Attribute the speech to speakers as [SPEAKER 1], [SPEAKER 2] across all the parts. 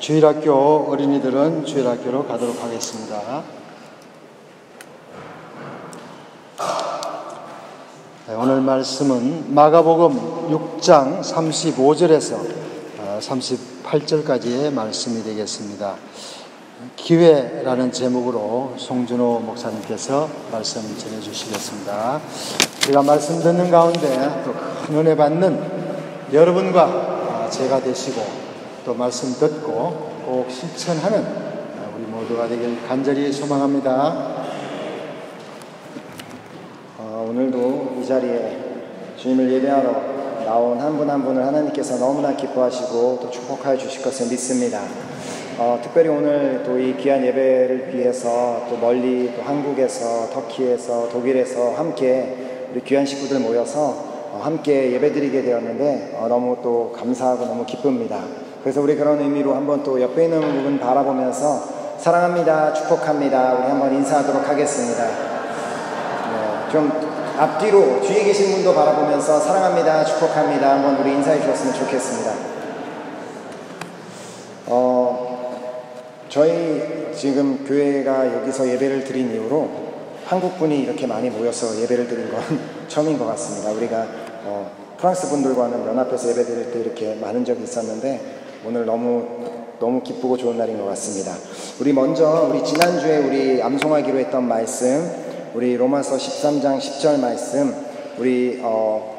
[SPEAKER 1] 주일학교 어린이들은 주일학교로 가도록 하겠습니다. 오늘 말씀은 마가복음 6장 35절에서 38절까지의 말씀이 되겠습니다. 기회라는 제목으로 송준호 목사님께서 말씀 전해주시겠습니다. 제가 말씀 듣는 가운데 또 큰 은혜 받는 여러분과 제가 되시고 또 말씀 듣고 꼭 실천하는 우리 모두가 되길 간절히 소망합니다. 오늘도 이 자리에 주님을 예배하러 나온 한 분 한 분을 하나님께서 너무나 기뻐하시고 또 축복하여 주실 것을 믿습니다. 특별히 오늘 또 이 귀한 예배를 위해서 또 멀리 또 한국에서 터키에서 독일에서 함께 우리 귀한 식구들 모여서 함께 예배드리게 되었는데 너무 또 감사하고 너무 기쁩니다. 그래서 우리 그런 의미로 한번 또 옆에 있는 부분 바라보면서 사랑합니다, 축복합니다, 우리 한번 인사하도록 하겠습니다. 좀 앞뒤로 뒤에 계신 분도 바라보면서 사랑합니다, 축복합니다 한번 우리 인사해 주셨으면 좋겠습니다. 저희 지금 교회가 여기서 예배를 드린 이후로 한국분이 이렇게 많이 모여서 예배를 드린 건 처음인 것 같습니다. 우리가 프랑스 분들과는 연합해서 예배 드릴 때 이렇게 많은 적이 있었는데 오늘 너무 기쁘고 좋은 날인 것 같습니다. 우리 지난주에 우리 암송하기로 했던 말씀, 우리 로마서 13장 10절 말씀, 우리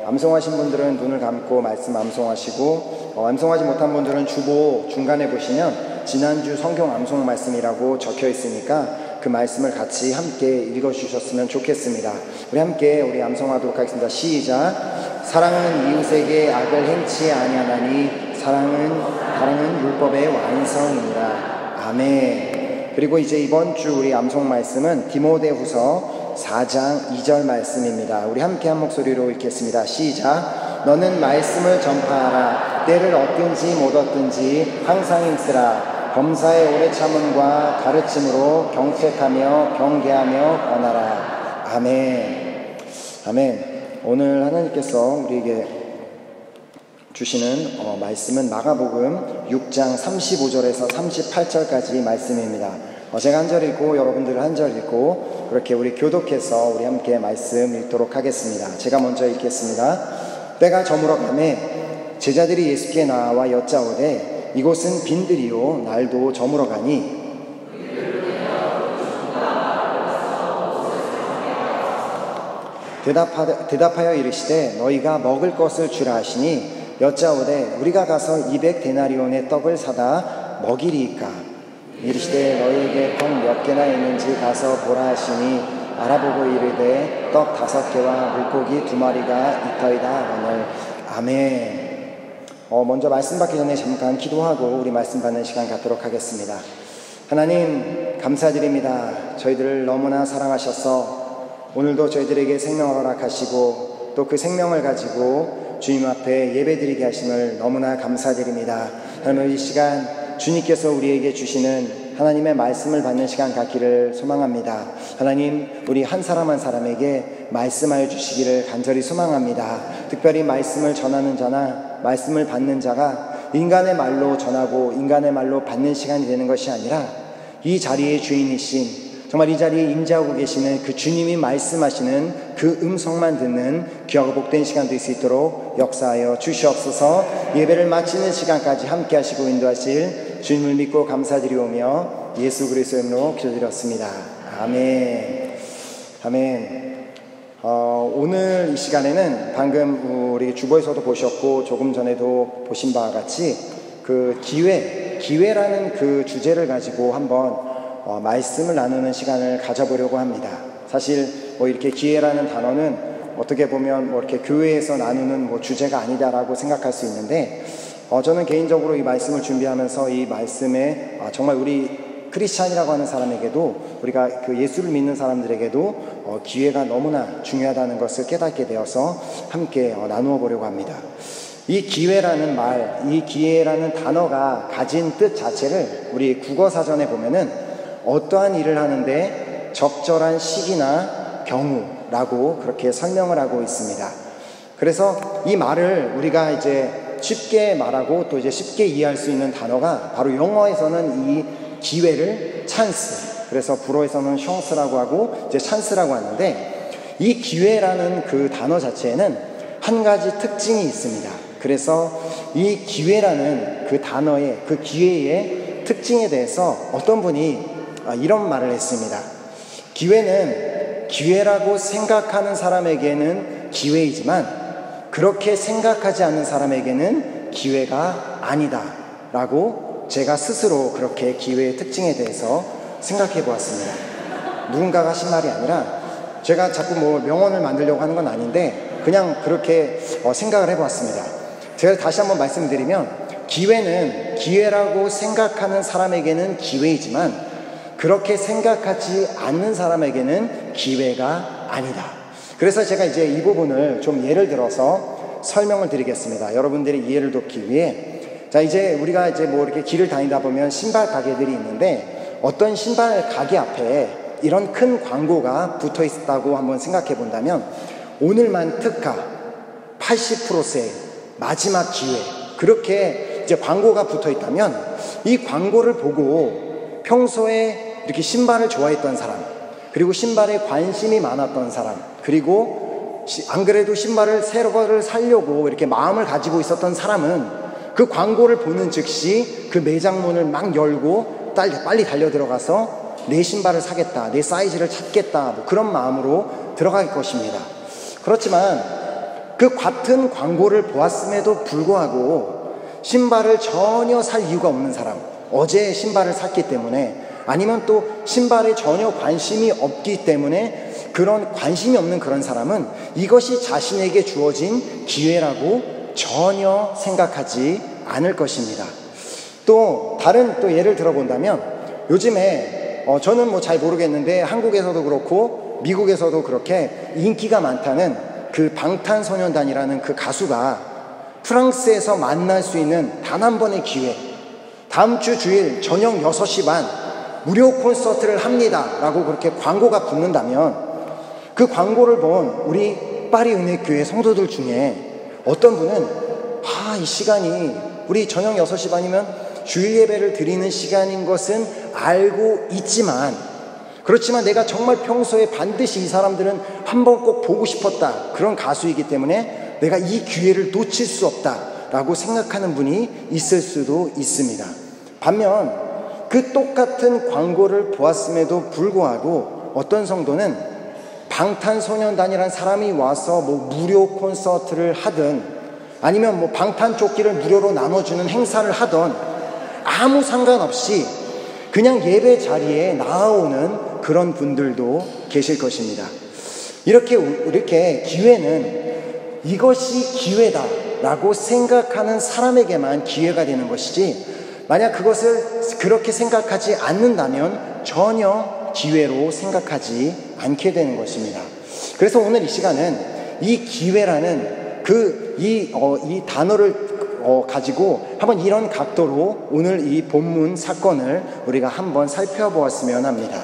[SPEAKER 1] 암송하신 분들은 눈을 감고 말씀 암송하시고 암송하지 못한 분들은 주보 중간에 보시면 지난주 성경 암송 말씀이라고 적혀 있으니까 그 말씀을 같이 함께 읽어주셨으면 좋겠습니다. 우리 함께 우리 암송하도록 하겠습니다. 시작. 사랑은 이웃에게 악을 행치 아니하나니 사랑은 율법의 완성이니라. 아멘. 그리고 이제 이번 주 우리 암송 말씀은 디모데후서 4장 2절 말씀입니다. 우리 함께 한 목소리로 읽겠습니다. 시작. 너는 말씀을 전파하라. 때를 얻든지 못 얻든지 항상 힘쓰라. 범사의 오래 참음과 가르침으로 경책하며 경계하며 권하라. 아멘. 아멘. 오늘 하나님께서 우리에게 주시는 말씀은 마가복음 6장 35절에서 38절까지 말씀입니다. 제가 한 절 읽고 여러분들 한 절 읽고 그렇게 우리 교독해서 우리 함께 말씀 읽도록 하겠습니다. 제가 먼저 읽겠습니다. 때가 저물어 가매 제자들이 예수께 나와 여짜오되 이곳은 빈들이요 날도 저물어 가니 대답하여 이르시되 너희가 먹을 것을 주라 하시니 여짜오되 우리가 가서 200데나리온의 떡을 사다 먹이리이까. 이르시되 너희에게 떡 몇 개나 있는지 가서 보라 하시니 알아보고 이르되 떡 5개와 물고기 2마리가 있더이다 하거늘. 아멘. 먼저 말씀 받기 전에 잠깐 기도하고 우리 말씀 받는 시간 갖도록 하겠습니다. 하나님 감사드립니다. 저희들을 너무나 사랑하셔서 오늘도 저희들에게 생명을 허락하시고 또 그 생명을 가지고 주님 앞에 예배드리게 하심을 너무나 감사드립니다. 하나님 이 시간 주님께서 우리에게 주시는 하나님의 말씀을 받는 시간 갖기를 소망합니다. 하나님 우리 한 사람 한 사람에게 말씀하여 주시기를 간절히 소망합니다. 특별히 말씀을 전하는 자나 말씀을 받는 자가 인간의 말로 전하고 인간의 말로 받는 시간이 되는 것이 아니라 이 자리의 주인이신 정말 이 자리에 임재하고 계시는 그 주님이 말씀하시는 그 음성만 듣는 귀하고 복된 시간 될 수 있도록 역사하여 주시옵소서. 예배를 마치는 시간까지 함께 하시고 인도하실 주님을 믿고 감사드리오며 예수 그리스도의 이름으로 기도드렸습니다. 아멘. 아멘. 오늘 이 시간에는 방금 우리 주보에서도 보셨고 조금 전에도 보신 바와 같이 그 기회라는 그 주제를 가지고 한번 말씀을 나누는 시간을 가져보려고 합니다. 사실 이렇게 기회라는 단어는 어떻게 보면 이렇게 교회에서 나누는 주제가 아니다라고 생각할 수 있는데 저는 개인적으로 이 말씀을 준비하면서 이 말씀에 정말 우리 크리스찬이라고 하는 사람에게도 우리가 그 예수를 믿는 사람들에게도 기회가 너무나 중요하다는 것을 깨닫게 되어서 함께 나누어 보려고 합니다. 이 기회라는 말, 이 기회라는 단어가 가진 뜻 자체를 우리 국어사전에 보면은 어떠한 일을 하는데 적절한 시기나 경우라고 그렇게 설명을 하고 있습니다. 그래서 이 말을 우리가 이제 쉽게 말하고 또 이제 쉽게 이해할 수 있는 단어가 바로 영어에서는 이 기회를 찬스, 그래서 불어에서는 샹스라고 하고 이제 찬스라고 하는데, 이 기회라는 그 단어 자체에는 한 가지 특징이 있습니다. 그래서 이 기회라는 그 단어의 그 기회의 특징에 대해서 어떤 분이 이런 말을 했습니다. 기회는 기회라고 생각하는 사람에게는 기회이지만 그렇게 생각하지 않는 사람에게는 기회가 아니다 라고 제가 스스로 그렇게 기회의 특징에 대해서 생각해 보았습니다. 누군가가 하신 말이 아니라 제가 자꾸 뭐 명언을 만들려고 하는 건 아닌데 그냥 그렇게 생각을 해 보았습니다. 제가 다시 한번 말씀드리면, 기회는 기회라고 생각하는 사람에게는 기회이지만 그렇게 생각하지 않는 사람에게는 기회가 아니다. 그래서 제가 이제 이 부분을 좀 예를 들어서 설명을 드리겠습니다. 여러분들이 이해를 돕기 위해. 자, 이제 우리가 이제 뭐 이렇게 길을 다니다 보면 신발 가게들이 있는데, 어떤 신발 가게 앞에 이런 큰 광고가 붙어 있다고 한번 생각해 본다면, 오늘만 특가, 80% 세일, 마지막 기회, 그렇게 이제 광고가 붙어 있다면, 이 광고를 보고 평소에 이렇게 신발을 좋아했던 사람, 그리고 신발에 관심이 많았던 사람, 그리고 안 그래도 신발을 새로 거를 사려고 이렇게 마음을 가지고 있었던 사람은 그 광고를 보는 즉시 그 매장 문을 막 열고 빨리 달려 들어가서 내 신발을 사겠다, 내 사이즈를 찾겠다, 뭐 그런 마음으로 들어갈 것입니다. 그렇지만 그 같은 광고를 보았음에도 불구하고 신발을 전혀 살 이유가 없는 사람, 어제 신발을 샀기 때문에, 아니면 또 신발에 전혀 관심이 없기 때문에 그런 관심이 없는 그런 사람은 이것이 자신에게 주어진 기회라고 전혀 생각하지 않을 것입니다. 또 다른 또 예를 들어본다면, 요즘에 저는 뭐 잘 모르겠는데 한국에서도 그렇고 미국에서도 그렇게 인기가 많다는 그 방탄소년단이라는 그 가수가 프랑스에서 만날 수 있는 단 한 번의 기회, 다음 주 주일 저녁 6시 반 무료 콘서트를 합니다 라고 그렇게 광고가 붙는다면, 그 광고를 본 우리 파리 은혜교회 성도들 중에 어떤 분은 이 시간이 우리 저녁 6시 반이면 주일 예배를 드리는 시간인 것은 알고 있지만, 그렇지만 내가 정말 평소에 반드시 이 사람들은 한번 꼭 보고 싶었다, 그런 가수이기 때문에 내가 이 기회를 놓칠 수 없다 라고 생각하는 분이 있을 수도 있습니다. 반면 그 똑같은 광고를 보았음에도 불구하고 어떤 성도는 방탄소년단이란 사람이 와서 뭐 무료 콘서트를 하든 아니면 뭐 방탄조끼를 무료로 나눠주는 행사를 하던 아무 상관없이 그냥 예배 자리에 나아오는 그런 분들도 계실 것입니다. 이렇게 기회는 이것이 기회다 라고 생각하는 사람에게만 기회가 되는 것이지, 만약 그것을 그렇게 생각하지 않는다면 전혀 기회로 생각하지 않게 되는 것입니다. 그래서 오늘 이 시간은 이 기회라는 이 단어를 가지고 한번 이런 각도로 오늘 이 본문 사건을 우리가 한번 살펴보았으면 합니다.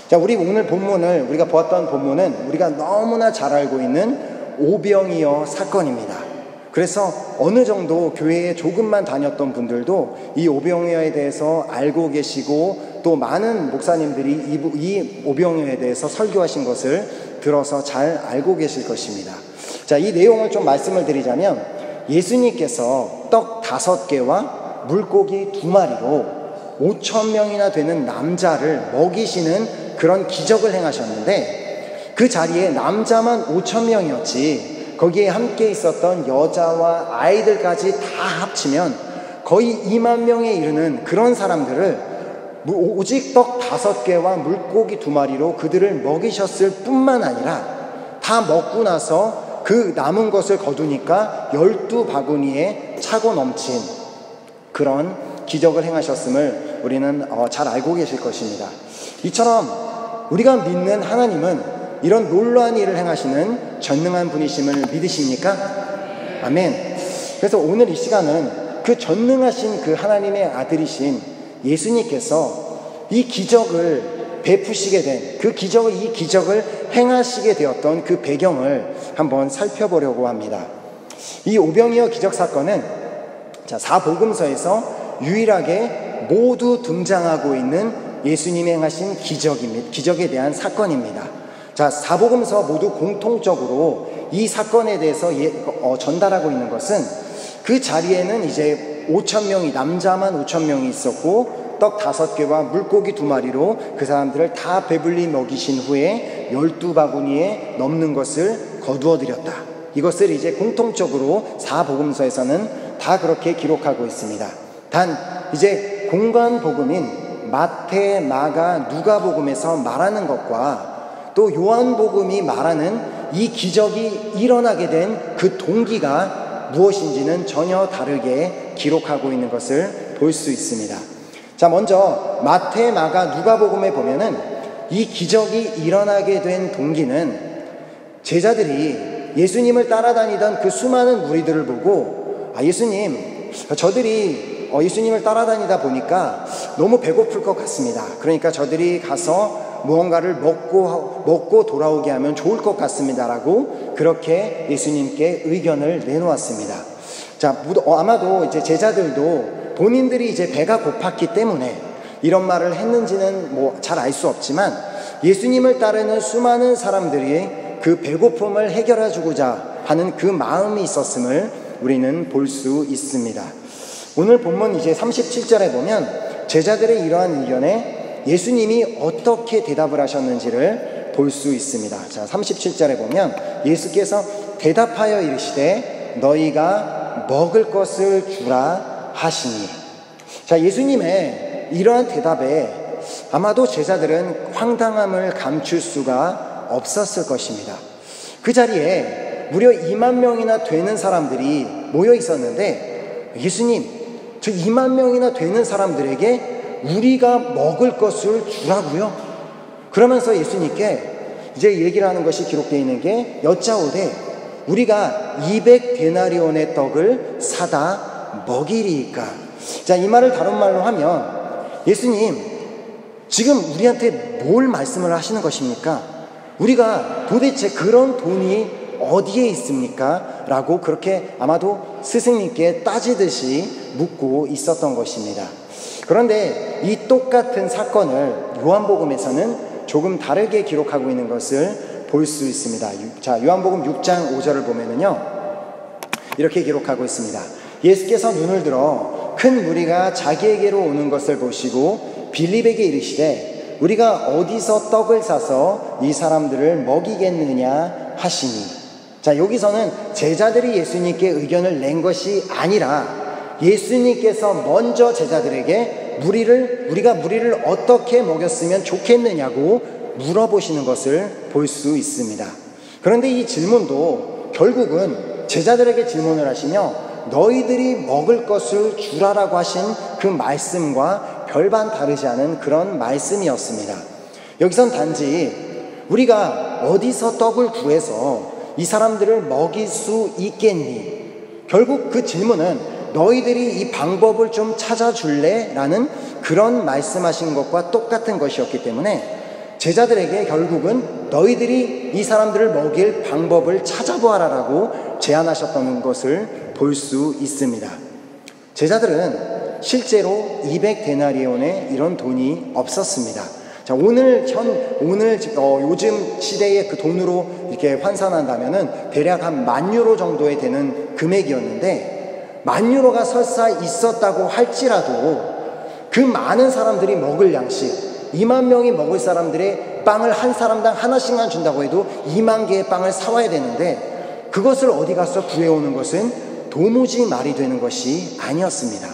[SPEAKER 1] 자, 우리 오늘 본문을 우리가 보았던 본문은 우리가 너무나 잘 알고 있는 오병이어 사건입니다. 그래서 어느 정도 교회에 조금만 다녔던 분들도 이 오병이어에 대해서 알고 계시고, 또 많은 목사님들이 이 오병이어에 대해서 설교하신 것을 들어서 잘 알고 계실 것입니다. 자, 이 내용을 좀 말씀을 드리자면, 예수님께서 떡 5개와 물고기 2마리로 5,000명이나 되는 남자를 먹이시는 그런 기적을 행하셨는데, 그 자리에 남자만 5,000명이었지 거기에 함께 있었던 여자와 아이들까지 다 합치면 거의 2만 명에 이르는 그런 사람들을 오직 떡 5개와 물고기 2마리로 그들을 먹이셨을 뿐만 아니라, 다 먹고 나서 그 남은 것을 거두니까 12바구니에 차고 넘친 그런 기적을 행하셨음을 우리는 잘 알고 계실 것입니다. 이처럼 우리가 믿는 하나님은 이런 놀라운 일을 행하시는 전능한 분이심을 믿으십니까? 아멘. 그래서 오늘 이 시간은 그 전능하신 그 하나님의 아들이신 예수님께서 이 기적을 베푸시게 된 이 기적을 행하시게 되었던 그 배경을 한번 살펴보려고 합니다. 이 오병이어 기적 사건은 자, 사복음서에서 유일하게 모두 등장하고 있는 예수님이 행하신 기적에 대한 사건입니다. 자, 사복음서 모두 공통적으로 이 사건에 대해서 전달하고 있는 것은 그 자리에는 이제 5,000명이, 남자만 5,000명이 있었고 떡 5개와 물고기 2마리로 그 사람들을 다 배불리 먹이신 후에 12바구니에 넘는 것을 거두어 드렸다. 이것을 이제 공통적으로 사복음서에서는 다 그렇게 기록하고 있습니다. 단 이제 공간 복음인 마태, 마가, 누가복음에서 말하는 것과 또 요한복음이 말하는 이 기적이 일어나게 된 그 동기가 무엇인지는 전혀 다르게 기록하고 있는 것을 볼 수 있습니다. 자, 먼저 마태, 마가, 누가복음에 보면은 이 기적이 일어나게 된 동기는 제자들이 예수님을 따라다니던 그 수많은 무리들을 보고 예수님, 저들이 예수님을 따라다니다 보니까 너무 배고플 것 같습니다. 그러니까 저들이 가서 무언가를 먹고 돌아오게 하면 좋을 것 같습니다라고 그렇게 예수님께 의견을 내놓았습니다. 자, 아마도 이제 제자들도 본인들이 이제 배가 고팠기 때문에 이런 말을 했는지는 잘 알 수 없지만 예수님을 따르는 수많은 사람들이 그 배고픔을 해결해 주고자 하는 그 마음이 있었음을 우리는 볼 수 있습니다. 오늘 본문 이제 37절에 보면 제자들의 이러한 의견에 예수님이 어떻게 대답을 하셨는지를 볼 수 있습니다. 자, 37절에 보면 예수께서 대답하여 이르시되 너희가 먹을 것을 주라 하시니. 자, 예수님의 이러한 대답에 아마도 제자들은 황당함을 감출 수가 없었을 것입니다. 그 자리에 무려 2만 명이나 되는 사람들이 모여 있었는데 예수님, 저 2만 명이나 되는 사람들에게 우리가 먹을 것을 주라고요? 그러면서 예수님께 이제 얘기를 하는 것이 기록되어 있는 게 여짜오되 우리가 200데나리온의 떡을 사다 먹이리이까. 자, 이 말을 다른 말로 하면 예수님, 지금 우리한테 뭘 말씀을 하시는 것입니까? 우리가 도대체 그런 돈이 어디에 있습니까? 라고 그렇게 아마도 스승님께 따지듯이 묻고 있었던 것입니다. 그런데 이 똑같은 사건을 요한복음에서는 조금 다르게 기록하고 있는 것을 볼 수 있습니다. 자, 요한복음 6장 5절을 보면은요, 이렇게 기록하고 있습니다. 예수께서 눈을 들어 큰 무리가 자기에게로 오는 것을 보시고 빌립에게 이르시되 우리가 어디서 떡을 사서 이 사람들을 먹이겠느냐 하시니. 자, 여기서는 제자들이 예수님께 의견을 낸 것이 아니라 예수님께서 먼저 제자들에게 우리가 무리를 어떻게 먹였으면 좋겠느냐고 물어보시는 것을 볼 수 있습니다. 그런데 이 질문도 결국은 제자들에게 질문을 하시며 너희들이 먹을 것을 주라라고 하신 그 말씀과 별반 다르지 않은 그런 말씀이었습니다. 여기선 단지 우리가 어디서 떡을 구해서 이 사람들을 먹일 수 있겠니? 결국 그 질문은 너희들이 이 방법을 좀 찾아줄래? 라는 그런 말씀하신 것과 똑같은 것이었기 때문에 제자들에게 결국은 너희들이 이 사람들을 먹일 방법을 찾아보아라라고 제안하셨던 것을 볼 수 있습니다. 제자들은 실제로 200데나리온의 이런 돈이 없었습니다. 자, 요즘 시대의 그 돈으로 이렇게 환산한다면은 대략 한 10,000유로 정도에 되는 금액이었는데 10,000유로가 설사 있었다고 할지라도 그 많은 사람들이 먹을 양식 2만 명이 먹을 사람들의 빵을 한 사람당 하나씩만 준다고 해도 2만 개의 빵을 사와야 되는데 그것을 어디 가서 구해오는 것은 도무지 말이 되는 것이 아니었습니다.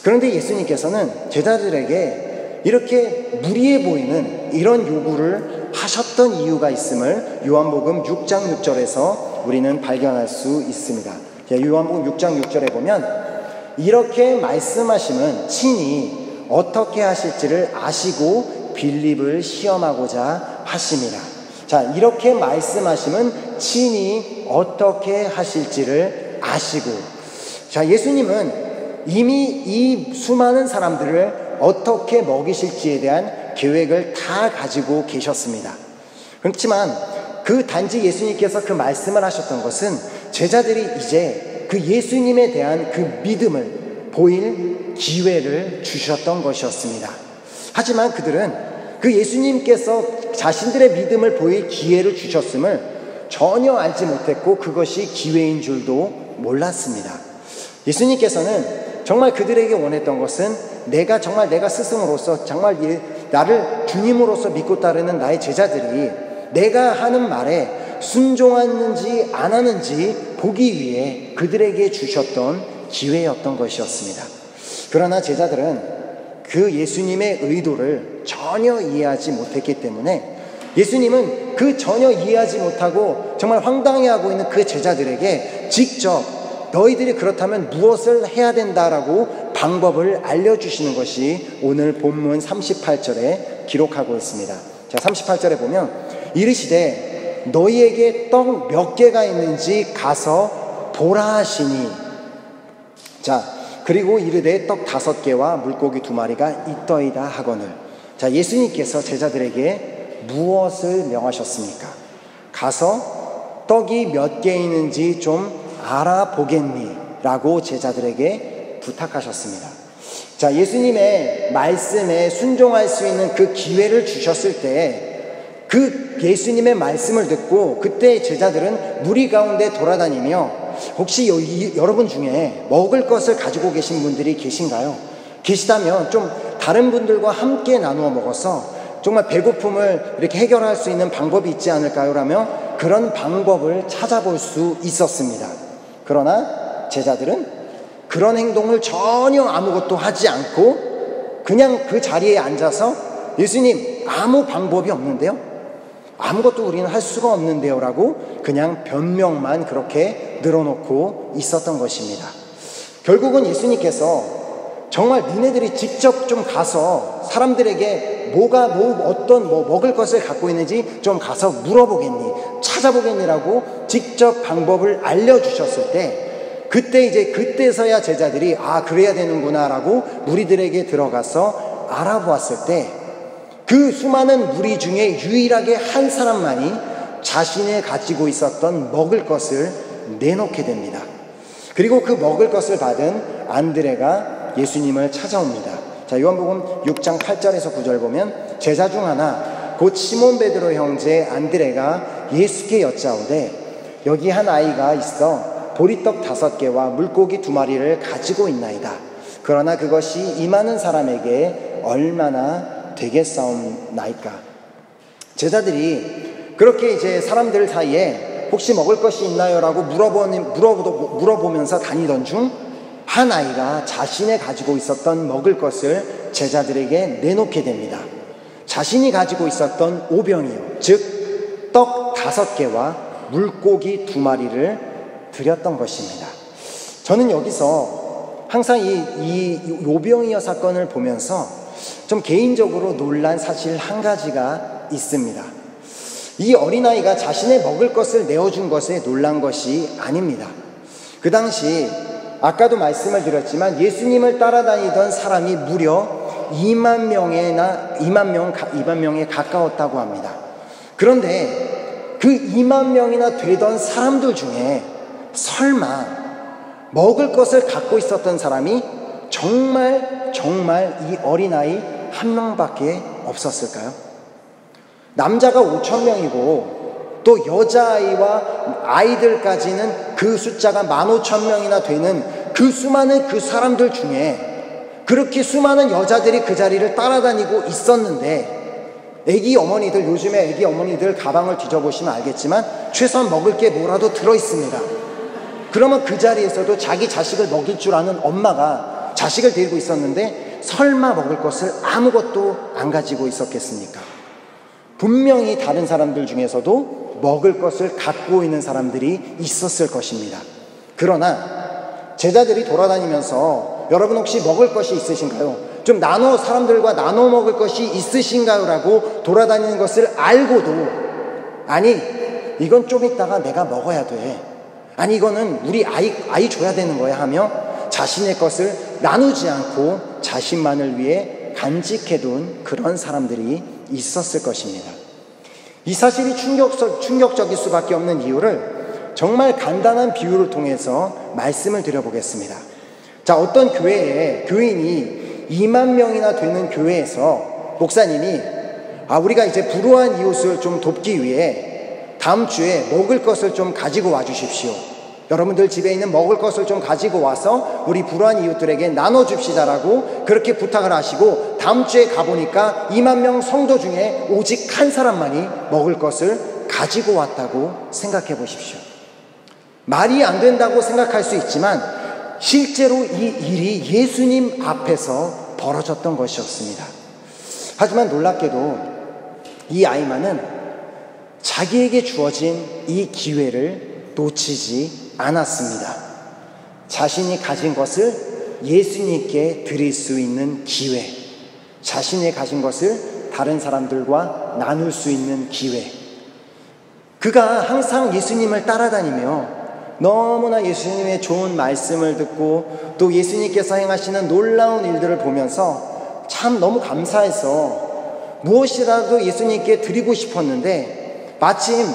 [SPEAKER 1] 그런데 예수님께서는 제자들에게 이렇게 무리해 보이는 이런 요구를 하셨던 이유가 있음을 요한복음 6장 6절에서 우리는 발견할 수 있습니다. 요한복음 6장 6절에 보면 이렇게 말씀하심은 친히 어떻게 하실지를 아시고 빌립을 시험하고자 하심이라. 자, 이렇게 말씀하심은 친히 어떻게 하실지를 아시고. 자, 예수님은 이미 이 수많은 사람들을 어떻게 먹이실지에 대한 계획을 다 가지고 계셨습니다. 그렇지만 그 단지 예수님께서 그 말씀을 하셨던 것은 제자들이 이제 그 예수님에 대한 그 믿음을 보일 기회를 주셨던 것이었습니다. 하지만 그들은 그 예수님께서 자신들의 믿음을 보일 기회를 주셨음을 전혀 알지 못했고 그것이 기회인 줄도 몰랐습니다. 예수님께서는 정말 그들에게 원했던 것은 내가 스승으로서 정말 나를 주님으로서 믿고 따르는 나의 제자들이 내가 하는 말에 순종하는지 안 하는지 보기 위해 그들에게 주셨던 기회였던 것이었습니다. 그러나 제자들은 그 예수님의 의도를 전혀 이해하지 못했기 때문에 예수님은 그 전혀 이해하지 못하고 정말 황당해하고 있는 그 제자들에게 직접 너희들이 그렇다면 무엇을 해야 된다라고 방법을 알려주시는 것이 오늘 본문 38절에 기록하고 있습니다. 자, 38절에 보면 이르시되 너희에게 떡 몇 개가 있는지 가서 보라 하시니, 자, 그리고 이르되 떡 5개와 물고기 2마리가 있더이다 하거늘. 자, 예수님께서 제자들에게 무엇을 명하셨습니까? 가서 떡이 몇 개 있는지 좀 알아보겠니? 라고 제자들에게 부탁하셨습니다. 자, 예수님의 말씀에 순종할 수 있는 그 기회를 주셨을 때 그 예수님의 말씀을 듣고 그때 제자들은 무리 가운데 돌아다니며 혹시 여러분 중에 먹을 것을 가지고 계신 분들이 계신가요? 계시다면 좀 다른 분들과 함께 나누어 먹어서 정말 배고픔을 이렇게 해결할 수 있는 방법이 있지 않을까요? 라며 그런 방법을 찾아볼 수 있었습니다. 그러나 제자들은 그런 행동을 전혀 아무것도 하지 않고 그냥 그 자리에 앉아서 예수님, 아무 방법이 없는데요? 아무것도 우리는 할 수가 없는데요? 라고 그냥 변명만 그렇게 늘어놓고 있었던 것입니다. 결국은 예수님께서 정말 니네들이 직접 좀 가서 사람들에게 어떤 먹을 것을 갖고 있는지 좀 가서 물어보겠니? 찾아보겠니라고 직접 방법을 알려주셨을 때 그때서야 제자들이 그래야 되는구나 라고 무리들에게 들어가서 알아보았을 때 그 수많은 무리 중에 유일하게 한 사람만이 자신이 가지고 있었던 먹을 것을 내놓게 됩니다. 그리고 그 먹을 것을 받은 안드레가 예수님을 찾아옵니다. 자, 요한복음 6장 8절에서 9절 보면 제자 중 하나 곧 시몬 베드로 형제 안드레가 예수께 여짜오되 여기 한 아이가 있어 보리떡 5개와 물고기 2마리를 가지고 있나이다. 그러나 그것이 이 많은 사람에게 얼마나 되겠사옵나이까. 제자들이 그렇게 이제 사람들 사이에 혹시 먹을 것이 있나요? 라고 물어보면서 다니던 중 한 아이가 자신이 가지고 있었던 먹을 것을 제자들에게 내놓게 됩니다. 자신이 가지고 있었던 오병이요, 즉 떡 5개와 물고기 2마리를 드렸던 것입니다. 저는 여기서 항상 이 오병이어 사건을 보면서 좀 개인적으로 놀란 사실 한 가지가 있습니다. 이 어린아이가 자신의 먹을 것을 내어준 것에 놀란 것이 아닙니다. 그 당시 아까도 말씀을 드렸지만 예수님을 따라다니던 사람이 무려 2만 명에 가까웠다고 합니다. 그런데 그 2만 명이나 되던 사람들 중에 설마 먹을 것을 갖고 있었던 사람이 정말 이 어린아이 한 명밖에 없었을까요? 남자가 5,000명이고 또 여자아이와 아이들까지는 그 숫자가 15,000명이나 되는 그 수많은 그 사람들 중에 그렇게 수많은 여자들이 그 자리를 따라다니고 있었는데 요즘에 애기 어머니들 가방을 뒤져보시면 알겠지만 최소한 먹을 게 뭐라도 들어있습니다. 그러면 그 자리에서도 자기 자식을 먹일 줄 아는 엄마가 자식을 데리고 있었는데 설마 먹을 것을 아무것도 안 가지고 있었겠습니까? 분명히 다른 사람들 중에서도 먹을 것을 갖고 있는 사람들이 있었을 것입니다. 그러나 제자들이 돌아다니면서 여러분 혹시 먹을 것이 있으신가요? 좀 사람들과 나눠 먹을 것이 있으신가요? 라고 돌아다니는 것을 알고도 아니 이건 좀 있다가 내가 먹어야 돼. 아니 이거는 우리 아이 줘야 되는 거야 하며 자신의 것을 나누지 않고 자신만을 위해 간직해둔 그런 사람들이 있었을 것입니다. 이 사실이 충격적일 수밖에 없는 이유를 정말 간단한 비유를 통해서 말씀을 드려보겠습니다. 자, 어떤 교회에 교인이 2만 명이나 되는 교회에서 목사님이 우리가 이제 불우한 이웃을 좀 돕기 위해 다음 주에 먹을 것을 좀 가지고 와 주십시오. 여러분들 집에 있는 먹을 것을 좀 가지고 와서 우리 불우한 이웃들에게 나눠줍시다라고 그렇게 부탁을 하시고, 다음 주에 가보니까 2만 명 성도 중에 오직 한 사람만이 먹을 것을 가지고 왔다고 생각해 보십시오. 말이 안 된다고 생각할 수 있지만 실제로 이 일이 예수님 앞에서 벌어졌던 것이었습니다. 하지만 놀랍게도 이 아이만은 자기에게 주어진 이 기회를 놓치지 않았습니다. 자신이 가진 것을 예수님께 드릴 수 있는 기회, 자신이 가진 것을 다른 사람들과 나눌 수 있는 기회. 그가 항상 예수님을 따라다니며 너무나 예수님의 좋은 말씀을 듣고 또 예수님께서 행하시는 놀라운 일들을 보면서 참 너무 감사해서 무엇이라도 예수님께 드리고 싶었는데, 마침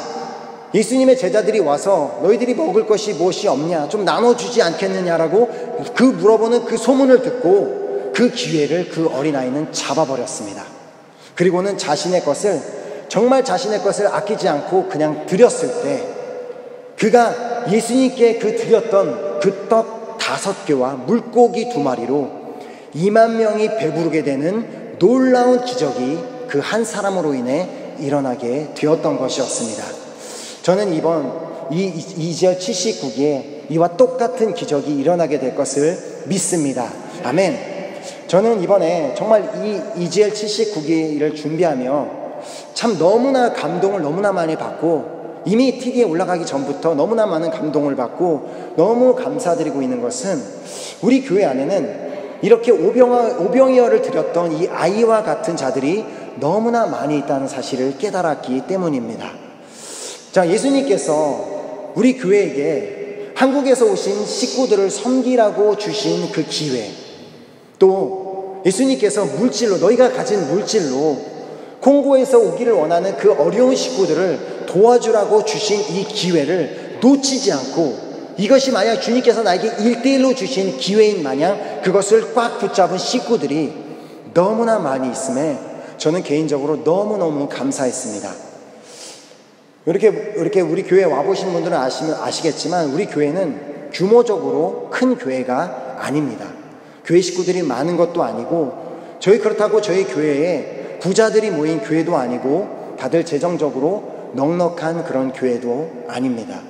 [SPEAKER 1] 예수님의 제자들이 와서 너희들이 먹을 것이 무엇이 없냐, 좀 나눠주지 않겠느냐라고 물어보는 그 소문을 듣고 그 기회를 그 어린아이는 잡아버렸습니다. 그리고는 정말 자신의 것을 아끼지 않고 그냥 드렸을 때, 그가 예수님께 드렸던 그 떡 5개와 물고기 2마리로 2만 명이 배부르게 되는 놀라운 기적이 그 한 사람으로 인해 일어나게 되었던 것이었습니다. 저는 이번 이 2절 79기에 이와 똑같은 기적이 일어나게 될 것을 믿습니다. 아멘. 저는 이번에 정말 이 2절 79기를 준비하며 참 너무나 감동을 너무나 많이 받고, 이미 TV에 올라가기 전부터 너무나 많은 감동을 받고 너무 감사드리고 있는 것은, 우리 교회 안에는 이렇게 오병이어를 드렸던 이 아이와 같은 자들이 너무나 많이 있다는 사실을 깨달았기 때문입니다. 자, 예수님께서 우리 교회에게 한국에서 오신 식구들을 섬기라고 주신 그 기회, 또 예수님께서 너희가 가진 물질로 콩고에서 오기를 원하는 그 어려운 식구들을 도와주라고 주신 이 기회를 놓치지 않고, 이것이 만약 주님께서 나에게 1대1로 주신 기회인 마냥 그것을 꽉 붙잡은 식구들이 너무나 많이 있음에 저는 개인적으로 너무너무 감사했습니다. 이렇게 우리 교회에 와보신 분들은 아시겠지만, 우리 교회는 규모적으로 큰 교회가 아닙니다. 교회 식구들이 많은 것도 아니고, 그렇다고 저희 교회에 부자들이 모인 교회도 아니고, 다들 재정적으로 넉넉한 그런 교회도 아닙니다.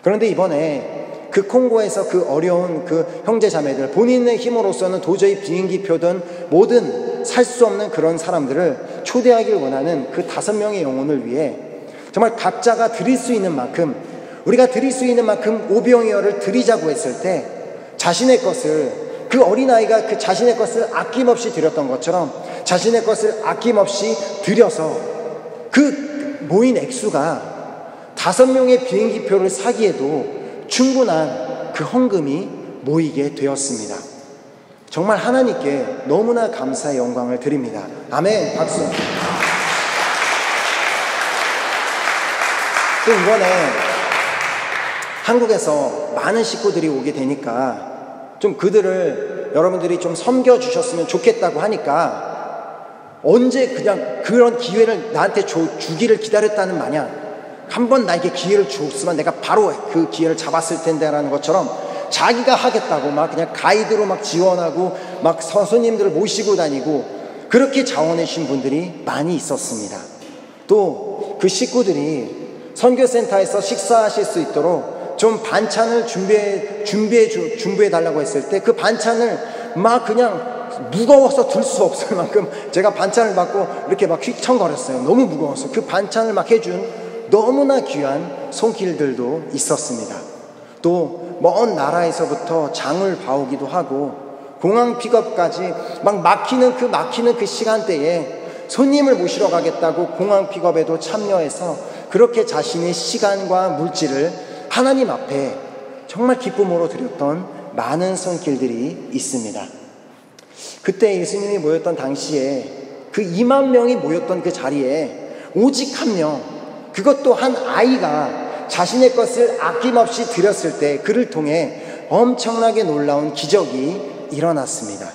[SPEAKER 1] 그런데 이번에 그 콩고에서 그 어려운 그 형제 자매들, 본인의 힘으로서는 도저히 비행기표든 뭐든 살 수 없는 그런 사람들을 초대하길 원하는 그 5명의 영혼을 위해 정말 각자가 드릴 수 있는 만큼, 우리가 드릴 수 있는 만큼 오병이어를 드리자고 했을 때, 자신의 것을, 그 어린아이가 자신의 것을 아낌없이 드렸던 것처럼 자신의 것을 아낌없이 드려서 그 모인 액수가 5명의 비행기표를 사기에도 충분한 그 헌금이 모이게 되었습니다. 정말 하나님께 너무나 감사의 영광을 드립니다. 아멘. 박수. 또 이번에 한국에서 많은 식구들이 오게 되니까 좀 그들을 여러분들이 좀 섬겨주셨으면 좋겠다고 하니까, 언제 그냥 그런 기회를 나한테 주기를 기다렸다는 마냥 한번 나에게 기회를 줬으면 내가 바로 그 기회를 잡았을 텐데 라는 것처럼 자기가 하겠다고 막 그냥 가이드로 막 지원하고 막 선생님들을 모시고 다니고 그렇게 자원해 주신 분들이 많이 있었습니다. 또 그 식구들이 선교센터에서 식사하실 수 있도록 좀 반찬을 준비해 달라고 했을 때, 그 반찬을 막 그냥 무거워서 들 수 없을 만큼 제가 반찬을 받고 이렇게 막 휘청거렸어요. 너무 무거워서. 그 반찬을 막 해준 너무나 귀한 손길들도 있었습니다. 또 먼 나라에서부터 장을 봐오기도 하고 공항 픽업까지 막 막히는 그 시간대에 손님을 모시러 가겠다고 공항 픽업에도 참여해서 그렇게 자신의 시간과 물질을 하나님 앞에 정말 기쁨으로 드렸던 많은 손길들이 있습니다. 그때 예수님이 모였던 당시에 그 2만 명이 모였던 그 자리에 오직 한 명, 그것도 한 아이가 자신의 것을 아낌없이 드렸을 때 그를 통해 엄청나게 놀라운 기적이 일어났습니다.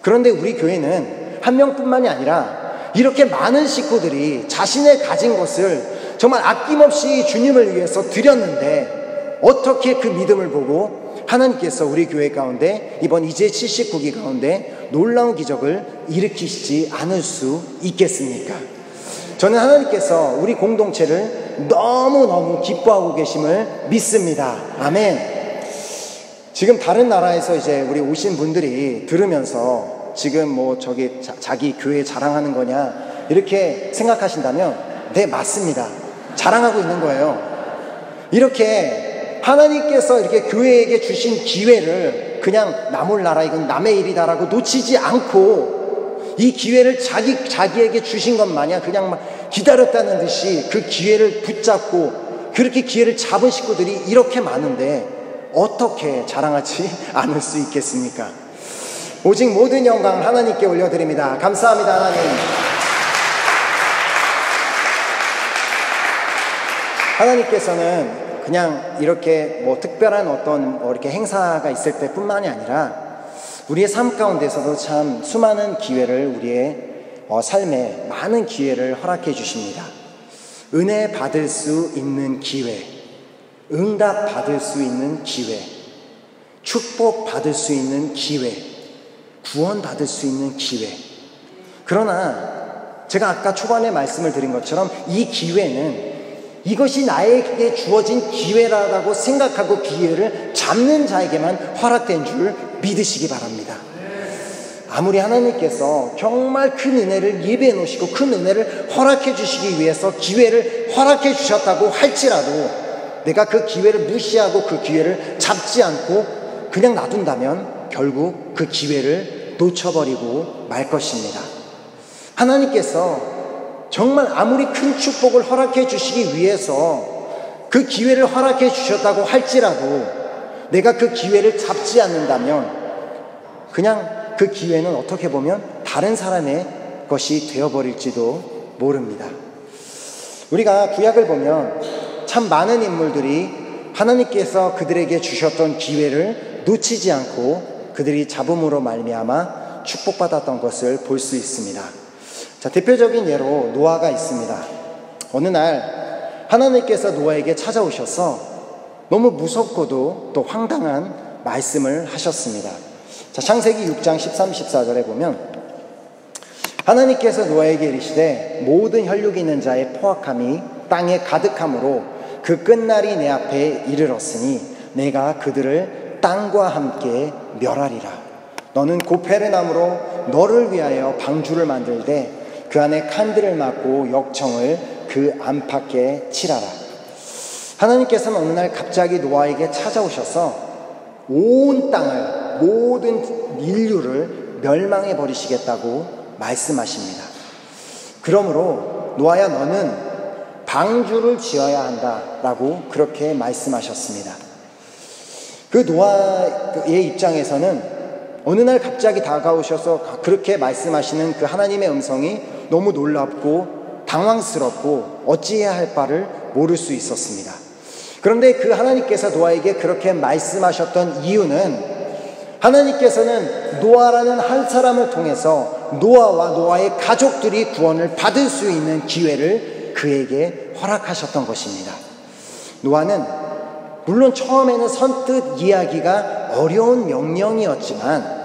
[SPEAKER 1] 그런데 우리 교회는 한 명뿐만이 아니라 이렇게 많은 식구들이 자신의 가진 것을 정말 아낌없이 주님을 위해서 드렸는데 어떻게 그 믿음을 보고 하나님께서 우리 교회 가운데 이번 이제 79기 가운데 놀라운 기적을 일으키시지 않을 수 있겠습니까? 저는 하나님께서 우리 공동체를 너무너무 기뻐하고 계심을 믿습니다. 아멘. 지금 다른 나라에서 이제 우리 오신 분들이 들으면서 지금 뭐 저기 자기 교회 자랑하는 거냐 이렇게 생각하신다면 네, 맞습니다. 자랑하고 있는 거예요. 이렇게 하나님께서 이렇게 교회에게 주신 기회를 그냥 나 몰라라 이건 남의 일이다라고 놓치지 않고 이 기회를 자기에게 주신 것 마냥 그냥 막 기다렸다는 듯이 그 기회를 붙잡고 그렇게 기회를 잡은 식구들이 이렇게 많은데 어떻게 자랑하지 않을 수 있겠습니까? 오직 모든 영광을 하나님께 올려드립니다. 감사합니다, 하나님. 하나님께서는 그냥 이렇게 뭐 특별한 어떤 이렇게 행사가 있을 때뿐만이 아니라 우리의 삶 가운데서도 참 수많은 기회를 우리의 삶에 많은 기회를 허락해 주십니다. 은혜 받을 수 있는 기회, 응답 받을 수 있는 기회, 축복 받을 수 있는 기회, 구원 받을 수 있는 기회. 그러나 제가 아까 초반에 말씀을 드린 것처럼 이 기회는 이것이 나에게 주어진 기회라고 생각하고 기회를 잡는 자에게만 허락된 줄 믿으시기 바랍니다. 아무리 하나님께서 정말 큰 은혜를 예비해 놓으시고 큰 은혜를 허락해 주시기 위해서 기회를 허락해 주셨다고 할지라도 내가 그 기회를 무시하고 그 기회를 잡지 않고 그냥 놔둔다면 결국 그 기회를 놓쳐버리고 말 것입니다. 하나님께서 정말 아무리 큰 축복을 허락해 주시기 위해서 그 기회를 허락해 주셨다고 할지라도 내가 그 기회를 잡지 않는다면 그냥 그 기회는 어떻게 보면 다른 사람의 것이 되어버릴지도 모릅니다. 우리가 구약을 보면 참 많은 인물들이 하나님께서 그들에게 주셨던 기회를 놓치지 않고 그들이 잡음으로 말미암아 축복받았던 것을 볼 수 있습니다. 자, 대표적인 예로 노아가 있습니다. 어느 날 하나님께서 노아에게 찾아오셔서 너무 무섭고도 또 황당한 말씀을 하셨습니다. 자, 창세기 6장 13, 14절에 보면 하나님께서 노아에게 이르시되 모든 혈육 있는 자의 포악함이 땅에 가득함으로 그 끝날이 내 앞에 이르렀으니 내가 그들을 땅과 함께 멸하리라. 너는 고페르나무로 너를 위하여 방주를 만들되 그 안에 칸들을 막고 역청을 그 안팎에 칠하라. 하나님께서는 어느 날 갑자기 노아에게 찾아오셔서 온 땅을 모든 인류를 멸망해 버리시겠다고 말씀하십니다. 그러므로 노아야 너는 방주를 지어야 한다라고 그렇게 말씀하셨습니다. 그 노아의 입장에서는 어느 날 갑자기 다가오셔서 그렇게 말씀하시는 그 하나님의 음성이 너무 놀랍고 당황스럽고 어찌해야 할 바를 모를 수 있었습니다. 그런데 그 하나님께서 노아에게 그렇게 말씀하셨던 이유는 하나님께서는 노아라는 한 사람을 통해서 노아와 노아의 가족들이 구원을 받을 수 있는 기회를 그에게 허락하셨던 것입니다. 노아는 물론 처음에는 선뜻 이해하기가 어려운 명령이었지만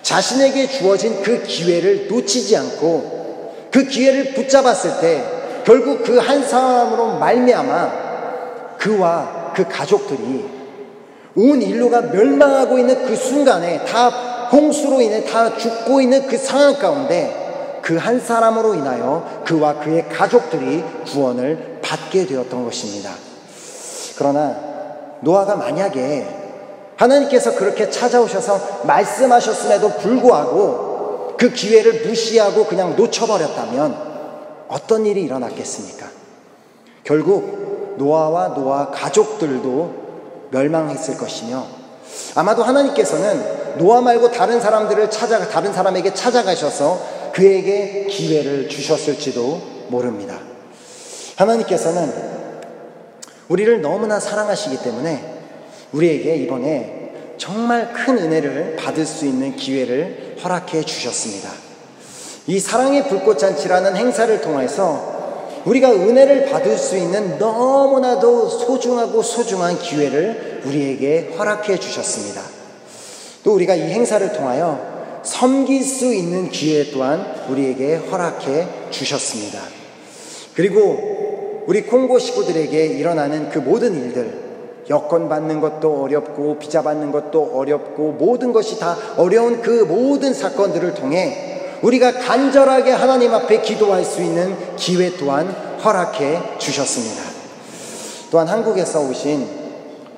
[SPEAKER 1] 자신에게 주어진 그 기회를 놓치지 않고 그 기회를 붙잡았을 때 결국 그 한 사람으로 말미암아 그와 그 가족들이 온 인류가 멸망하고 있는 그 순간에 다 홍수로 인해 다 죽고 있는 그 상황 가운데 그 한 사람으로 인하여 그와 그의 가족들이 구원을 받게 되었던 것입니다. 그러나 노아가 만약에 하나님께서 그렇게 찾아오셔서 말씀하셨음에도 불구하고 그 기회를 무시하고 그냥 놓쳐버렸다면 어떤 일이 일어났겠습니까? 결국 노아와 노아 가족들도 멸망했을 것이며 아마도 하나님께서는 노아 말고 다른 사람에게 찾아가셔서 그에게 기회를 주셨을지도 모릅니다. 하나님께서는 우리를 너무나 사랑하시기 때문에 우리에게 이번에 정말 큰 은혜를 받을 수 있는 기회를 허락해 주셨습니다. 이 사랑의 불꽃잔치라는 행사를 통해서 우리가 은혜를 받을 수 있는 너무나도 소중하고 소중한 기회를 우리에게 허락해 주셨습니다. 또 우리가 이 행사를 통하여 섬길 수 있는 기회 또한 우리에게 허락해 주셨습니다. 그리고 우리 콩고 식구들에게 일어나는 그 모든 일들, 여권 받는 것도 어렵고 비자 받는 것도 어렵고 모든 것이 다 어려운 그 모든 사건들을 통해 우리가 간절하게 하나님 앞에 기도할 수 있는 기회 또한 허락해 주셨습니다. 또한 한국에서 오신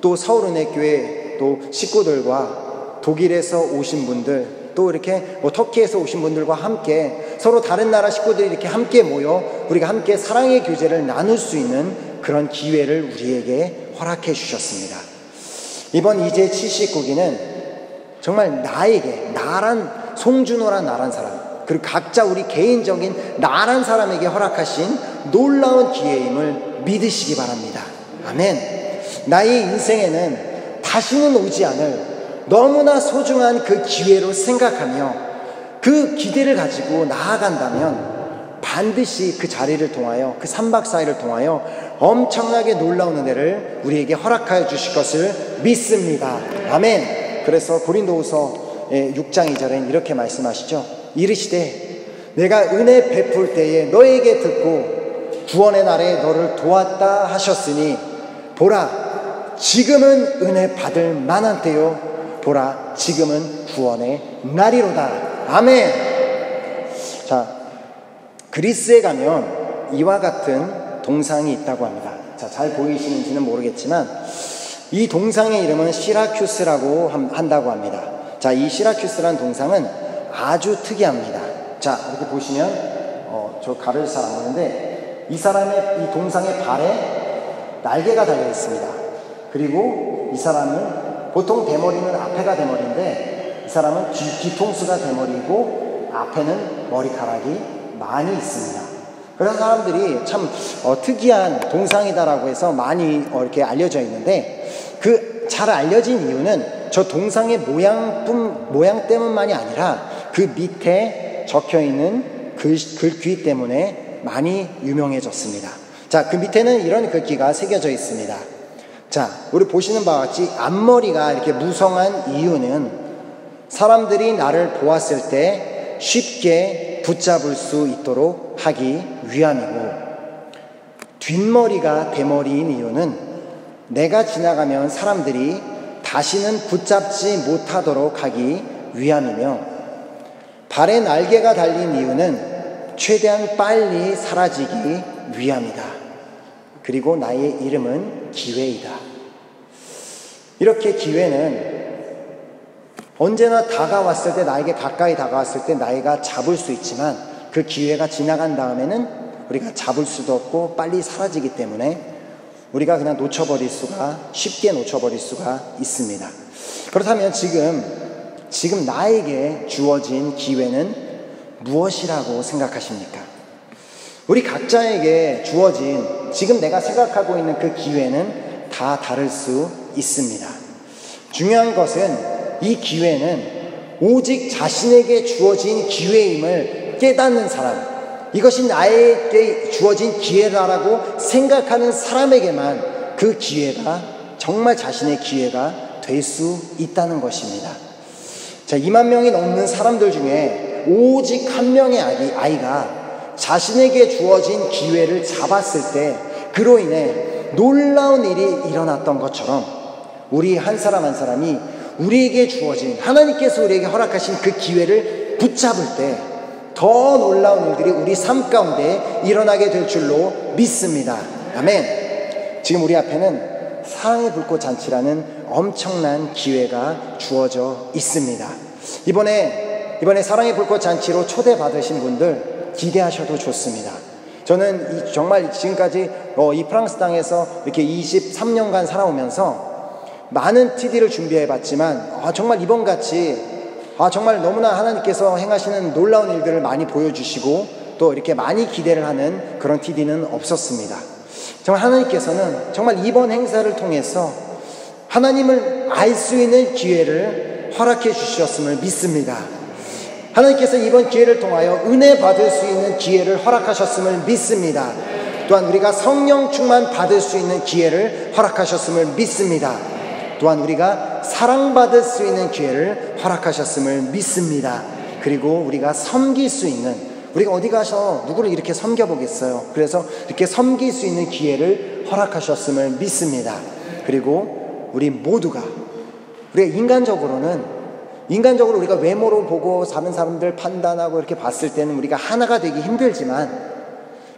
[SPEAKER 1] 또 서울은혜교회 또 식구들과 독일에서 오신 분들, 또 이렇게 터키에서 오신 분들과 함께 서로 다른 나라 식구들이 이렇게 함께 모여 우리가 함께 사랑의 교제를 나눌 수 있는 그런 기회를 우리에게 허락해 주셨습니다. 이번 이제 79기는 정말 나란 송준호란 나란 사람, 그리고 각자 우리 개인적인 나란 사람에게 허락하신 놀라운 기회임을 믿으시기 바랍니다. 아멘. 나의 인생에는 다시는 오지 않을 너무나 소중한 그 기회로 생각하며 그 기대를 가지고 나아간다면 반드시 그 자리를 통하여, 그 3박 4일을 통하여 엄청나게 놀라운 은혜를 우리에게 허락하여 주실 것을 믿습니다. 아멘. 그래서 고린도후서 6장 2절엔 이렇게 말씀하시죠. 이르시되 내가 은혜 베풀 때에 너에게 듣고 구원의 날에 너를 도왔다 하셨으니 보라 지금은 은혜 받을 만한 때요 보라 지금은 구원의 날이로다. 아멘. 자, 그리스에 가면 이와 같은 동상이 있다고 합니다. 자, 잘 보이시는지는 모르겠지만 이 동상의 이름은 시라큐스라고 한다고 합니다. 자, 이 시라큐스라는 동상은 아주 특이합니다. 자, 이렇게 보시면 저 가를 잘 안 보는데 이 사람의 이 동상의 발에 날개가 달려 있습니다. 그리고 이 사람은 보통 대머리는 앞에가 대머리인데 이 사람은 뒤통수가 대머리고 앞에는 머리카락이 많이 있습니다. 그래서 사람들이 참 특이한 동상이다라고 해서 많이 이렇게 알려져 있는데 그 잘 알려진 이유는 저 동상의 모양 때문만이 아니라 그 밑에 적혀있는 글귀 때문에 많이 유명해졌습니다. 자, 그 밑에는 이런 글귀가 새겨져 있습니다. 자, 우리 보시는 바와 같이 앞머리가 이렇게 무성한 이유는 사람들이 나를 보았을 때 쉽게 붙잡을 수 있도록 하기 위함이고, 뒷머리가 대머리인 이유는 내가 지나가면 사람들이 다시는 붙잡지 못하도록 하기 위함이며, 발에 날개가 달린 이유는 최대한 빨리 사라지기 위함이다. 그리고 나의 이름은 기회이다. 이렇게 기회는 언제나 다가왔을 때, 나에게 가까이 다가왔을 때 나이가 잡을 수 있지만 그 기회가 지나간 다음에는 우리가 잡을 수도 없고 빨리 사라지기 때문에 우리가 그냥 쉽게 놓쳐버릴 수가 있습니다. 그렇다면 지금 나에게 주어진 기회는 무엇이라고 생각하십니까? 우리 각자에게 주어진 지금 내가 생각하고 있는 그 기회는 다 다를 수 있습니다. 중요한 것은 이 기회는 오직 자신에게 주어진 기회임을 깨닫는 사람, 이것이 나에게 주어진 기회다라고 생각하는 사람에게만 그 기회가 정말 자신의 기회가 될 수 있다는 것입니다. 자, 2만 명이 넘는 사람들 중에 오직 한 명의 아이가 자신에게 주어진 기회를 잡았을 때 그로 인해 놀라운 일이 일어났던 것처럼 우리 한 사람 한 사람이 우리에게 주어진, 하나님께서 우리에게 허락하신 그 기회를 붙잡을 때 더 놀라운 일들이 우리 삶 가운데 일어나게 될 줄로 믿습니다. 아멘. 지금 우리 앞에는 사랑의 불꽃 잔치라는 엄청난 기회가 주어져 있습니다. 이번에 사랑의 불꽃 잔치로 초대받으신 분들 기대하셔도 좋습니다. 저는 정말 지금까지 이 프랑스 땅에서 이렇게 23년간 살아오면서 많은 TD를 준비해봤지만 정말 이번같이 정말 너무나 하나님께서 행하시는 놀라운 일들을 많이 보여주시고 또 이렇게 많이 기대를 하는 그런 TD는 없었습니다. 정말 하나님께서는 정말 이번 행사를 통해서 하나님을 알 수 있는 기회를 허락해 주셨음을 믿습니다. 하나님께서 이번 기회를 통하여 은혜 받을 수 있는 기회를 허락하셨음을 믿습니다. 또한 우리가 성령 충만 받을 수 있는 기회를 허락하셨음을 믿습니다. 또한 우리가 사랑받을 수 있는 기회를 허락하셨음을 믿습니다. 그리고 우리가 섬길 수 있는, 우리가 어디 가서 누구를 이렇게 섬겨보겠어요. 그래서 이렇게 섬길 수 있는 기회를 허락하셨음을 믿습니다. 그리고 우리 모두가, 우리가 인간적으로 우리가 외모로 보고 사는 사람들 판단하고 이렇게 봤을 때는 우리가 하나가 되기 힘들지만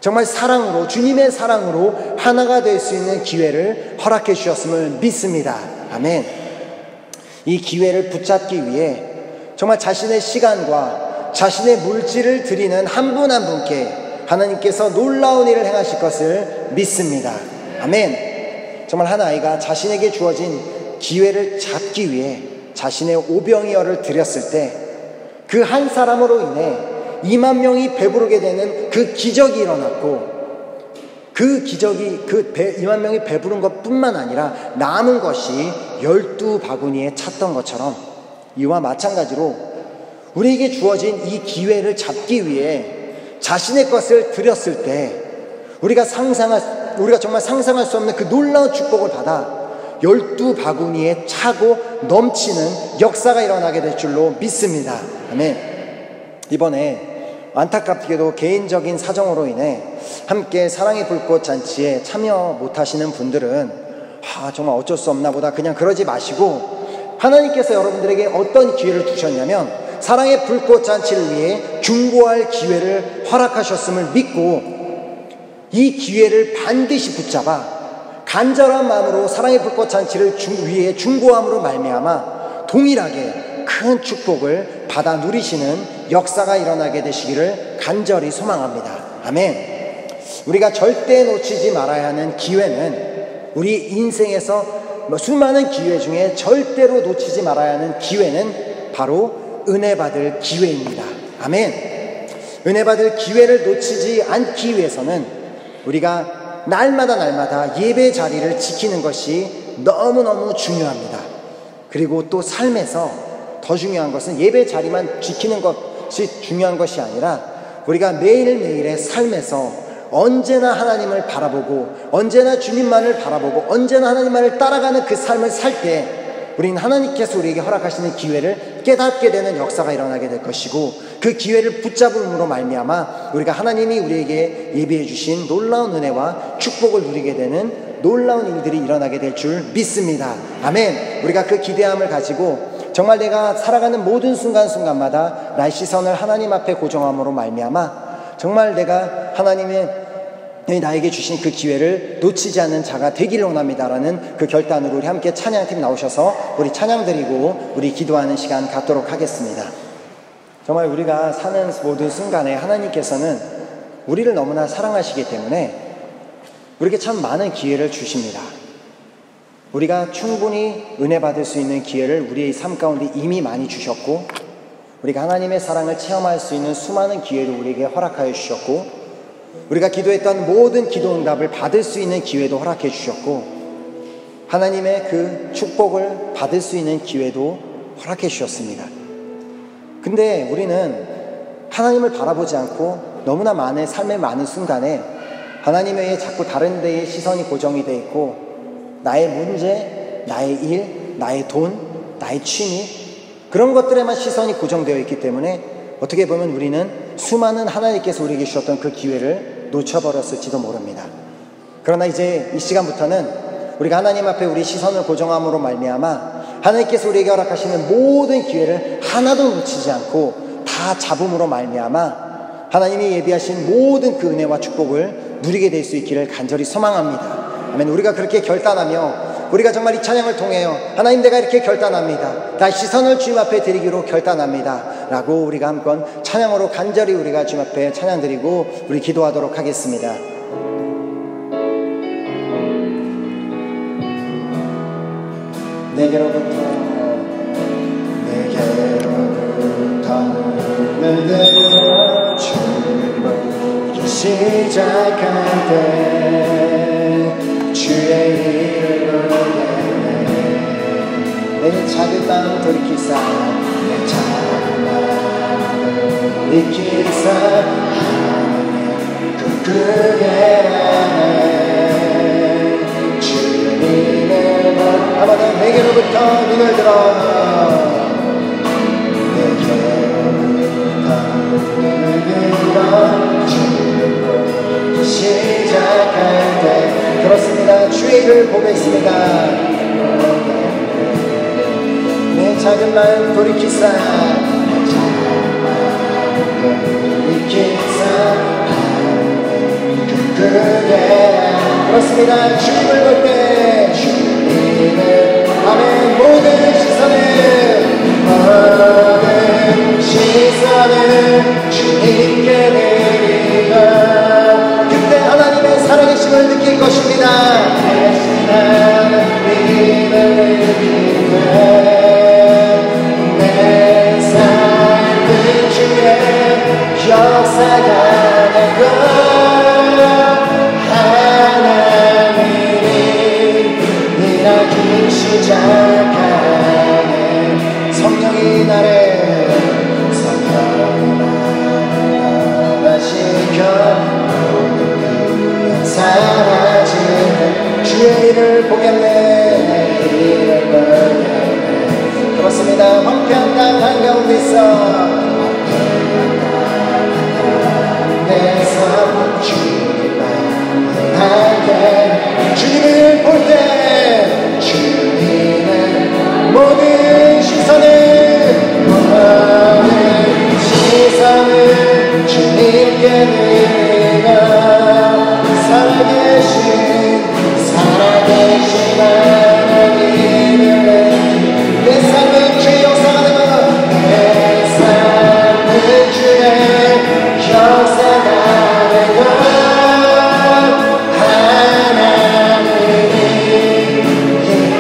[SPEAKER 1] 정말 사랑으로, 주님의 사랑으로 하나가 될 수 있는 기회를 허락해 주셨음을 믿습니다. 아멘. 이 기회를 붙잡기 위해 정말 자신의 시간과 자신의 물질을 드리는 한 분 한 분께 하나님께서 놀라운 일을 행하실 것을 믿습니다. 아멘. 정말 한 아이가 자신에게 주어진 기회를 잡기 위해 자신의 오병이어를 드렸을 때 그 한 사람으로 인해 2만 명이 배부르게 되는 그 기적이 일어났고, 그 기적이 2만 명이 배부른 것뿐만 아니라 남은 것이 12바구니에 찼던 것처럼, 이와 마찬가지로 우리에게 주어진 이 기회를 잡기 위해 자신의 것을 드렸을 때 우리가 정말 상상할 수 없는 그 놀라운 축복을 받아 12바구니에 차고 넘치는 역사가 일어나게 될 줄로 믿습니다. 아멘. 이번에 안타깝게도 개인적인 사정으로 인해 함께 사랑의 불꽃 잔치에 참여 못하시는 분들은 정말 어쩔 수 없나 보다, 그냥 그러지 마시고 하나님께서 여러분들에게 어떤 기회를 두셨냐면 사랑의 불꽃 잔치를 위해 중보할 기회를 허락하셨음을 믿고 이 기회를 반드시 붙잡아 간절한 마음으로 사랑의 불꽃 잔치를 위해 중보함으로 말미암아 동일하게 큰 축복을 받아 누리시는 역사가 일어나게 되시기를 간절히 소망합니다. 아멘. 우리가 절대 놓치지 말아야 하는 기회는, 우리 인생에서 수많은 기회 중에 절대로 놓치지 말아야 하는 기회는 바로 은혜 받을 기회입니다. 아멘. 은혜 받을 기회를 놓치지 않기 위해서는 우리가 날마다 예배 자리를 지키는 것이 너무너무 중요합니다. 그리고 또 삶에서 더 중요한 것은 예배 자리만 지키는 것이 중요한 것이 아니라 우리가 매일매일의 삶에서 언제나 하나님을 바라보고 언제나 주님만을 바라보고 언제나 하나님만을 따라가는 그 삶을 살 때 우리는 하나님께서 우리에게 허락하시는 기회를 깨닫게 되는 역사가 일어나게 될 것이고, 그 기회를 붙잡음으로 말미암아 우리가 하나님이 우리에게 예비해 주신 놀라운 은혜와 축복을 누리게 되는 놀라운 일들이 일어나게 될 줄 믿습니다. 아멘. 우리가 그 기대함을 가지고 정말 내가 살아가는 모든 순간순간마다 나의 시선을 하나님 앞에 고정함으로 말미암아 정말 내가 하나님의 나에게 주신 그 기회를 놓치지 않는 자가 되기를 원합니다라는 그 결단으로 우리 함께 찬양팀 나오셔서 우리 찬양 드리고 우리 기도하는 시간 갖도록 하겠습니다. 정말 우리가 사는 모든 순간에 하나님께서는 우리를 너무나 사랑하시기 때문에 우리에게 참 많은 기회를 주십니다. 우리가 충분히 은혜 받을 수 있는 기회를 우리의 삶 가운데 이미 많이 주셨고, 우리가 하나님의 사랑을 체험할 수 있는 수많은 기회를 우리에게 허락하여 주셨고, 우리가 기도했던 모든 기도 응답을 받을 수 있는 기회도 허락해 주셨고, 하나님의 그 축복을 받을 수 있는 기회도 허락해 주셨습니다. 근데 우리는 하나님을 바라보지 않고 너무나 많은 삶의 많은 순간에 하나님 외에 자꾸 다른 데에 시선이 고정이 되어 있고, 나의 문제, 나의 일, 나의 돈, 나의 취미, 그런 것들에만 시선이 고정되어 있기 때문에 어떻게 보면 우리는 수많은 하나님께서 우리에게 주셨던 그 기회를 놓쳐버렸을지도 모릅니다. 그러나 이제 이 시간부터는 우리가 하나님 앞에 우리 시선을 고정함으로 말미암아 하나님께서 우리에게 허락하시는 모든 기회를 하나도 놓치지 않고 다 잡음으로 말미암아 하나님이 예비하신 모든 그 은혜와 축복을 누리게 될 수 있기를 간절히 소망합니다. 아멘. 우리가 그렇게 결단하며 우리가 정말 이 찬양을 통해요, 하나님 내가 이렇게 결단합니다, 나의 시선을 주님 앞에 드리기로 결단합니다 라고 우리가 한번 찬양으로 간절히 우리가 주님 앞에 찬양 드리고 우리 기도하도록 하겠습니다. 내게로부터 눈을 들어 주님을 시작할 때 주의 이름을 내 작은 마음 돌이키사 내 작은 마음 돌이키사 하나님의 꿈꾸게 하네 주님의 맘 아마도 내게로부터 눈을 들어 내게로부터 눈을 들어 주님으로 시작할 때 그렇습니다. 주의 일을 보겠습니다. 내 작은 마음 돌이키사 내 작은 마음 돌이키사 그게 그렇습니다. 주님을 볼 때 주님을 아멘 모든 시선을 주님께 드리며 그때 하나님의 살아계심을 느낄 것입니다. 하나님을 느끼며 내 삶은 주의 역사가 되고 시작하네 성령이 나를 사시켜 사라지는 주의 일을 보겠네 일을 보겠네 그렇습니다. 황폐한 땅 한가운데서 내서 주님만 하게 주님을 볼 때 주님의 모든 시선을 주님께 드리며 살아계신 하나님을 내 삶은 주의 역사가 되며 내 삶은 주의 역사가 되고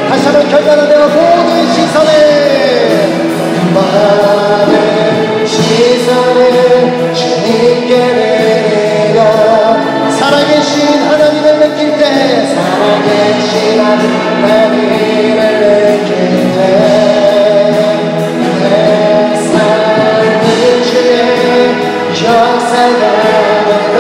[SPEAKER 1] 다시 한번 결단하며 모든 시선을 주님께 드리며 살아계신 하나님을 느낄 때 살아계신 하나님을 느낄 때 내 삶은 주의 역사가 되고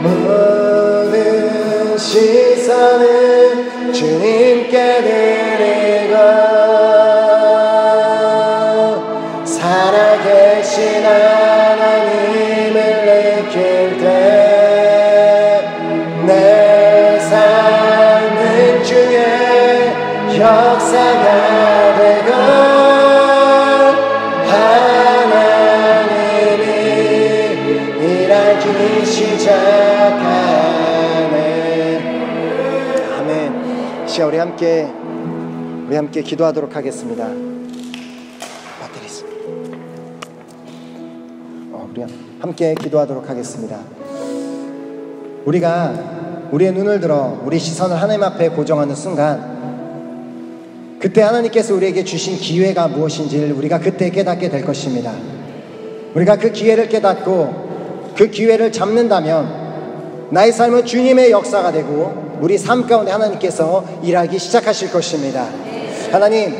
[SPEAKER 1] 모든 시선을 주님께 드리고 살아계신 하나님을 느낄 때 내 삶은 주의 역사가 되고 시작하네. 아멘. 시간 우리 함께 기도하도록 하겠습니다. 우리 함께 기도하도록 하겠습니다. 우리가 우리의 눈을 들어 우리 시선을 하나님 앞에 고정하는 순간 그때 하나님께서 우리에게 주신 기회가 무엇인지를 우리가 그때 깨닫게 될 것입니다. 우리가 그 기회를 깨닫고 그 기회를 잡는다면 나의 삶은 주님의 역사가 되고 우리 삶 가운데 하나님께서 일하기 시작하실 것입니다. 하나님,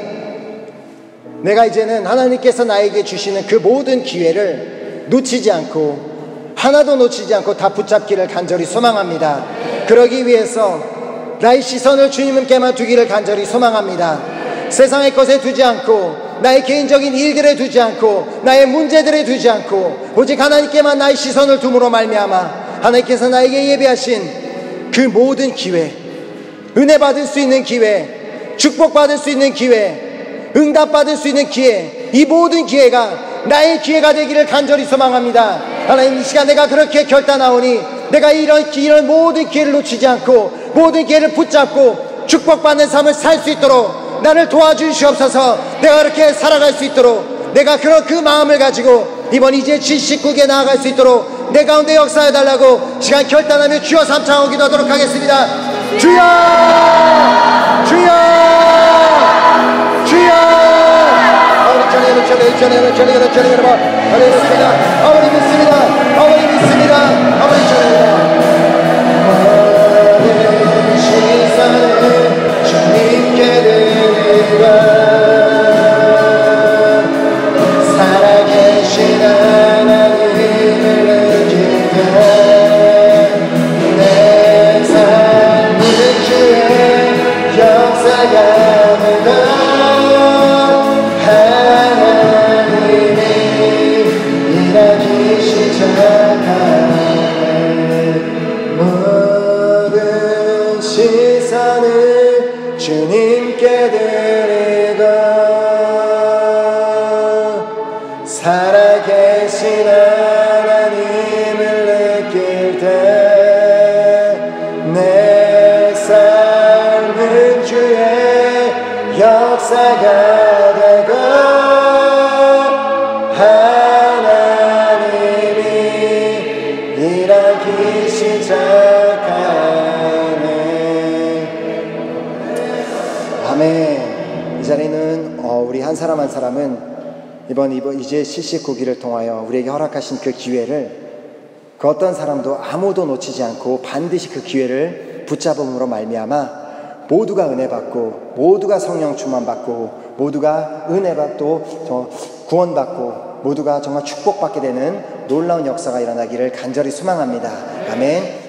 [SPEAKER 1] 내가 이제는 하나님께서 나에게 주시는 그 모든 기회를 놓치지 않고 하나도 놓치지 않고 다 붙잡기를 간절히 소망합니다. 그러기 위해서 나의 시선을 주님께만 두기를 간절히 소망합니다. 세상의 것에 두지 않고 나의 개인적인 일들에 두지 않고 나의 문제들에 두지 않고 오직 하나님께만 나의 시선을 둠으로 말미암아 하나님께서 나에게 예비하신 그 모든 기회, 은혜 받을 수 있는 기회, 축복 받을 수 있는 기회, 응답 받을 수 있는 기회, 이 모든 기회가 나의 기회가 되기를 간절히 소망합니다. 하나님, 이 시간 내가 그렇게 결단하오니 내가 이런 모든 기회를 놓치지 않고 모든 기회를 붙잡고 축복받는 삶을 살 수 있도록 나를 도와주시옵소서. 내가 그렇게 살아갈 수 있도록 내가 그 마음을 가지고 이번 이제 G19에 나아갈 수 있도록 내 가운데 역사해달라고 시간 결단하며 주여 삼창하고 기도하도록 하겠습니다. 주여! 주여! 주여! 아버지 믿습니다. 아버지 믿습니다. 용감한 사람은 이번 이제 79기를 통하여 우리에게 허락하신 그 기회를 그 어떤 사람도 아무도 놓치지 않고 반드시 그 기회를 붙잡음으로 말미암아 모두가 은혜 받고 모두가 성령 충만 받고 모두가 은혜 받고 구원받고 모두가 정말 축복받게 되는 놀라운 역사가 일어나기를 간절히 소망합니다. 아멘.